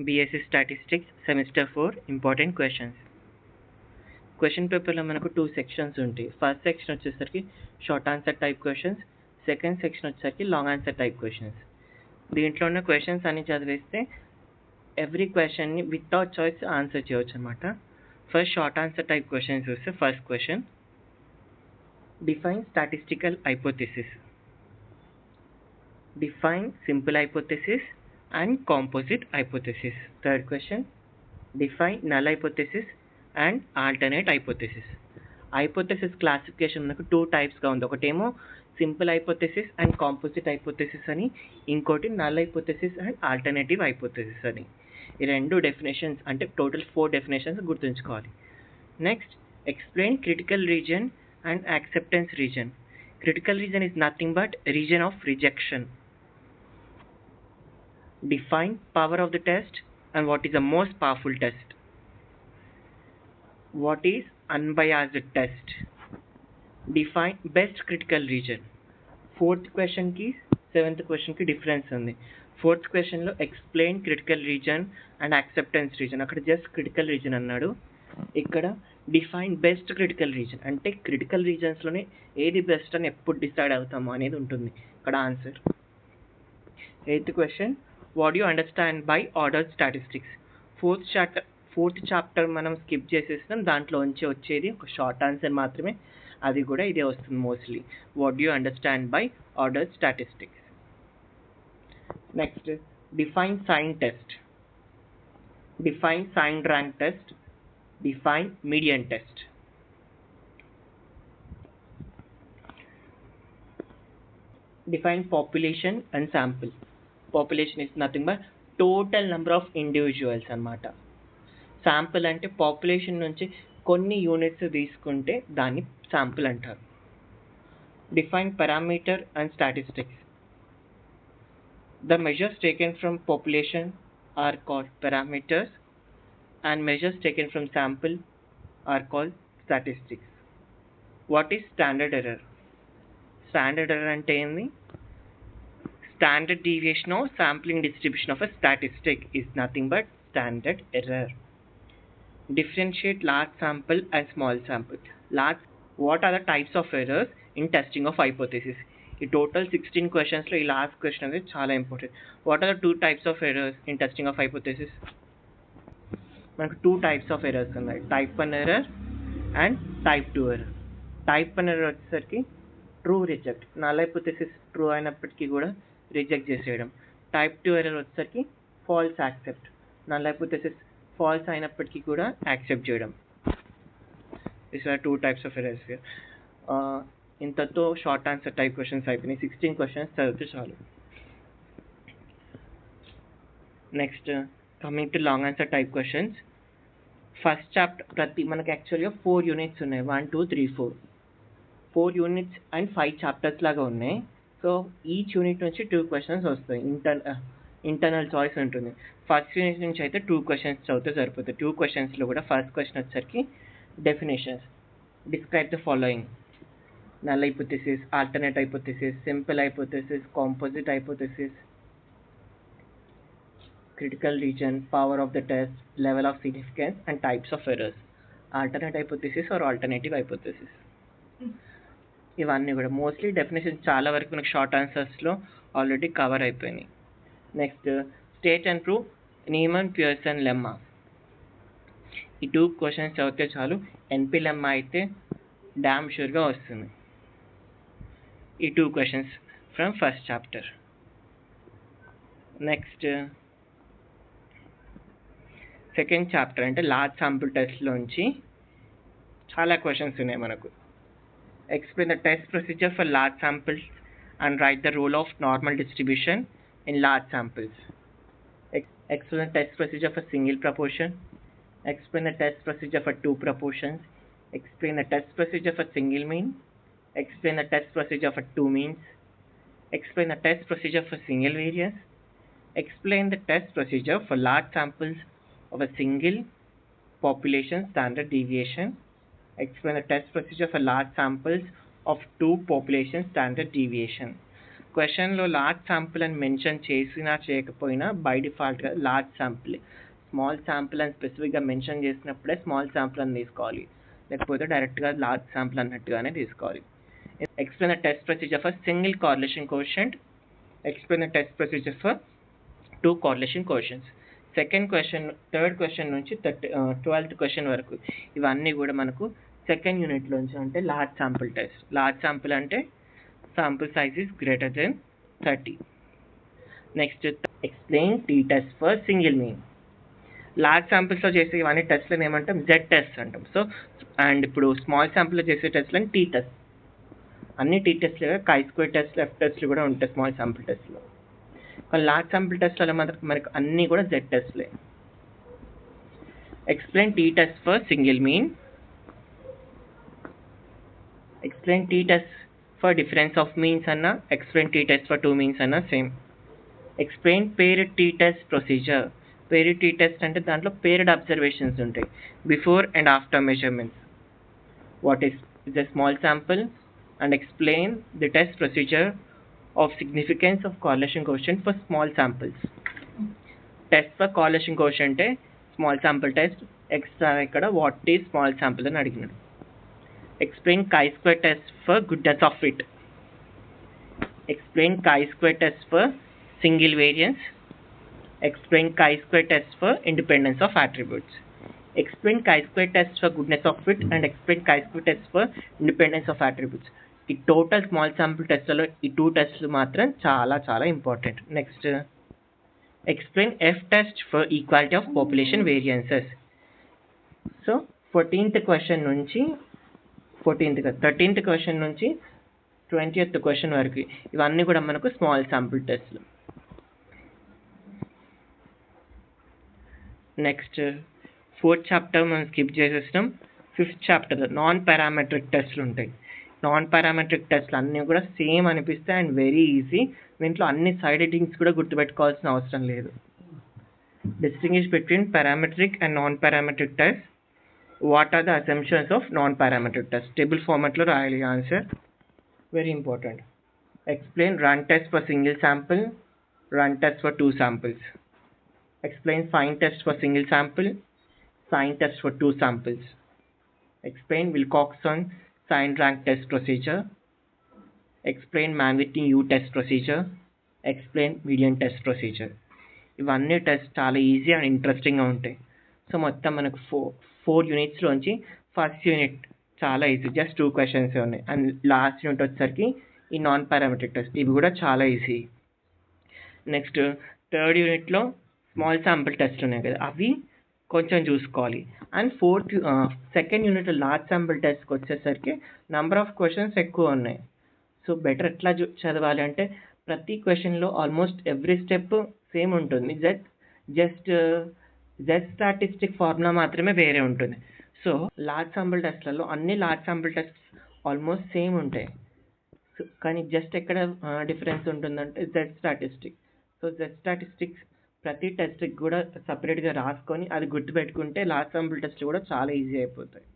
BSc Statistics Semester 4 Important Questions. Question పేపర్లో మనకు 2 sections ఉంటాయి. ఫస్ట్ సెక్షన్ వచ్చేసరికి short answer type questions, second section వచ్చేసరికి లాంగ్ ఆన్సర్ టైప్ క్వశ్చన్స్. దీంట్లో ఉన్న క్వశ్చన్స్ అన్ని చదివేస్తే ఎవ్రీ క్వశ్చన్ని వితౌట్ చాయిస్ ఆన్సర్ చేయవచ్చు అనమాట. First short answer type questions చూస్తే first question, define statistical hypothesis. Define simple hypothesis and composite hypothesis. Third question, define null hypothesis and alternate hypothesis. Hypothesis classification మనకు 2 టైప్స్గా ఉంది. ఒకటేమో simple hypothesis and composite hypothesis అని, ఇంకోటి null hypothesis and alternative hypothesis అని. ఈ రెండు definitions అంటే total 4 definitions గుర్తుంచుకోవాలి. Next, explain critical reason and acceptance reason. Critical region is nothing but region of rejection. Define power of the test and what is the most powerful test. What is unbiased test? Define best critical region. Fourth question ki 7th question ki difference undi. Fourth question lo explain critical region and acceptance region. అక్కడ just critical region అన్నాడు. ఇక్కడ define best critical reason అంటే critical రీజన్స్లోనే ఏది best అని ఎప్పుడు decide అవుతాము అనేది ఉంటుంది ఇక్కడ answer. 8th question, what you understand by ordered statistics. Fourth chapter మనం స్కిప్ చేసేస్తాం, దాంట్లో వచ్చేది ఒక షార్ట్ ఆన్సర్ మాత్రమే, అది కూడా ఇదే వస్తుంది mostly. What you understand by ordered statistics. Next, define sign test. Define sign rank test. Define median test. Define population and sample. Population is nothing but total number of individuals అన్నమాట. Sample అంటే population నుంచి కొన్ని units తీసుకుంటే దాన్ని sample అంటారు. Define parameter and statistics. The measures taken from population are called parameters and measures taken from sample are called statistics. What is standard error? Standard error ante endi? Standard deviation or sampling distribution of a statistic is nothing but standard error. Differentiate large sample and small sample. What are the types of errors in testing of hypothesis? ఈ total 16 questions లో ఈ last question అనేది చాలా important. What are the 2 types of errors in testing of hypothesis? మనకు 2 types of errors ఉన్నాయి, type 1 error and type 2 error. Type 1 error వచ్చేసరికి true reject, null hypothesis true అయినప్పటికీ కూడా రిజెక్ట్ చేసేయడం. టైప్ 2 ఎర్రర్ వచ్చేసరికి false accept, null hypothesis false అయినప్పటికీ కూడా accept చేయడం. This are 2 types of errors. ఇంతతో షార్ట్ ఆన్సర్ టైప్ క్వశ్చన్స్ అయిపోయినాయి. 16 క్వశ్చన్స్ చదివితే చాలు. Next, coming to long answer type questions. First chapter మనకి యాక్చువల్గా 4 యూనిట్స్ ఉన్నాయి, 1 2 3 4 యూనిట్స్ అండ్ 5 చాప్టర్స్ లాగా ఉన్నాయి. సో ఈచ్ యూనిట్ నుంచి 2 క్వశ్చన్స్ వస్తాయి. ఇంటర్నల్ చాయిస్ ఉంటుంది. ఫస్ట్ యూనిట్ నుంచి అయితే 2 క్వశ్చన్స్ చదివితే సరిపోతుంది. 2 క్వశ్చన్స్లో కూడా ఫస్ట్ క్వశ్చన్ వచ్చేసరికి definitions. Describe the following: null hypothesis, alternate hypothesis, simple hypothesis, composite hypothesis, critical region, power of the test, level of significance and types of errors. Alternate hypothesis or alternative hypothesis. ఇవన్నీ కూడా mostly definition చాలా వరకు మనకు short ఆన్సర్స్లో already cover అయిపోయినాయి. Next, state and prove Neyman Pearson lemma. ఈ 2 questions చదివితే చాలు, ఎన్పి లెమ్మా అయితే డామ్ షూర్గా వస్తుంది. ఈ 2 questions from first chapter. Next, second chapter అంటే లార్జ్ శాంపుల్ టెస్ట్లోంచి చాలా క్వశ్చన్స్ ఉన్నాయి మనకు. Explain the test procedure for large samples and right the rule of normal distribution in large samples. Explain the test procedure for single proportion. Explain the test procedure for 2 proportions. Explain the test procedure for single mean. Explain the test procedure for 2 means. Explain the test procedure for single variance. Explain the test procedure for large samples of a single population standard deviation. Explain the test procedure for large samples of 2 population standard deviation. క్వశ్చన్లో large sample అని mention చేసినా చేయకపోయినా by డిఫాల్ట్గా large sample. Small sample అని స్పెసిఫిక్గా mention చేసినప్పుడే small sample అని తీసుకోవాలి, లేకపోతే డైరెక్ట్గా లార్జ్ శాంపుల్ అన్నట్టుగానే తీసుకోవాలి. Explain the test procedure for single correlation coefficient. Explain the test procedure for 2 correlation coefficients. Second question, third question నుంచి 12th క్వశ్చన్ వరకు ఇవన్నీ కూడా మనకు సెకండ్ యూనిట్లోంచి అంటే large sample test. Large sample అంటే sample size is greater than 30. Next, explain t-test for single mean. Large శాంపిల్స్లో చేసే ఇవన్నీ టెస్ట్లను ఏమంటాం, జెడ్ టెస్ట్ అంటాం. సో అండ్ ఇప్పుడు స్మాల్ శాంపిల్లో చేసే టెస్ట్లను టీ టెస్ట్. అన్ని టీ టెస్ట్లు, chi-square టెస్ట్, ఎఫ్ టెస్ట్లు కూడా ఉంటాయి స్మాల్ శాంపిల్ టెస్ట్లో. కానీ లార్జ్ శాంపిల్ టెస్ట్లో మాత్రం మనకు అన్నీ కూడా జెడ్ టెస్ట్లే. Explain T test for single mean. Explain T test for difference of means anna, explain t-test for 2 means anna same. Explain paired t-test procedure. Paired t-test ante dantlo paired observations untai before and after measurements. What is the small sample, and explain the test procedure of significance of correlation coefficient for small samples. Test for correlation coefficient ante small sample test. Extra ikkada what is small sample ani adiginadu. Explain chi-square test for goodness of fit. Explain chi-square test for single variance. Explain chi-square test for independence of attributes. Explain chi-square test for goodness of fit and explain chi-square test for independence of attributes. ఈ total small sample టెస్ట్లలో ఈ 2 టెస్ట్లు మాత్రం చాలా చాలా important. Next, explain F test for equality of population variances. So 13th question నుంచి 20th question వరకు ఇవన్నీ కూడా మనకు స్మాల్ శాంపుల్ టెస్ట్లు. నెక్స్ట్ 4th చాప్టర్ మనం స్కిప్ చేసేస్తాం. 5th చాప్టర్లో నాన్ పారామెట్రిక్ టెస్ట్లు ఉంటాయి. నాన్ పారామెట్రిక్ టెస్ట్లు అన్నీ కూడా సేమ్ అనిపిస్తాయి అండ్ వెరీ ఈజీ. దీంట్లో అన్ని సైడ్ హెడ్డింగ్స్ కూడా గుర్తుపెట్టుకోవాల్సిన అవసరం లేదు. Distinguish between parametric and non parametric test. What are the assumptions of non-parametric test? Table format lo rayali answer. Very important. Explain run test for single sample, run test for 2 samples. Explain sign test for single sample, sign test for 2 samples. Explain Wilcoxon sign rank test procedure. Explain Mann-Whitney U test procedure. Explain median test procedure. ఇవన్నీ test చాలా easy and ఇంట్రెస్టింగ్గా ఉంటాయి. So మొత్తం మనకు 4 యూనిట్స్లోంచి first unit చాలా easy, just 2 questions ఉన్నాయి. And last unit వచ్చేసరికి ఈ నాన్ పారామెట్రిక్ టెస్ట్, ఇవి కూడా చాలా ఈజీ. నెక్స్ట్ థర్డ్ యూనిట్లో స్మాల్ శాంపుల్ టెస్ట్ ఉన్నాయి కదా, అవి కొంచెం చూసుకోవాలి. అండ్ సెకండ్ యూనిట్లో లార్జ్ శాంపుల్ టెస్ట్కి వచ్చేసరికి నెంబర్ ఆఫ్ క్వశ్చన్స్ ఎక్కువ ఉన్నాయి. సో బెటర్ ఎట్లా చదవాలి అంటే ప్రతి క్వశ్చన్లో ఆల్మోస్ట్ ఎవ్రీ స్టెప్ సేమ్ ఉంటుంది, జస్ట్ స్టాటిస్టిక్ ఫార్ములా మాత్రమే వేరే ఉంటుంది. సో లార్జ్ శాంపుల్ టెస్ట్లలో అన్ని large sample test almost same ఉంటాయి. సో కానీ జస్ట్ ఎక్కడ డిఫరెన్స్ ఉంటుందంటే Z statistic. So Z statistics ప్రతి టెస్ట్కి కూడా సపరేట్గా రాసుకొని అది గుర్తుపెట్టుకుంటే లార్జ్ శాంపుల్ టెస్ట్ కూడా చాలా ఈజీ అయిపోతాయి.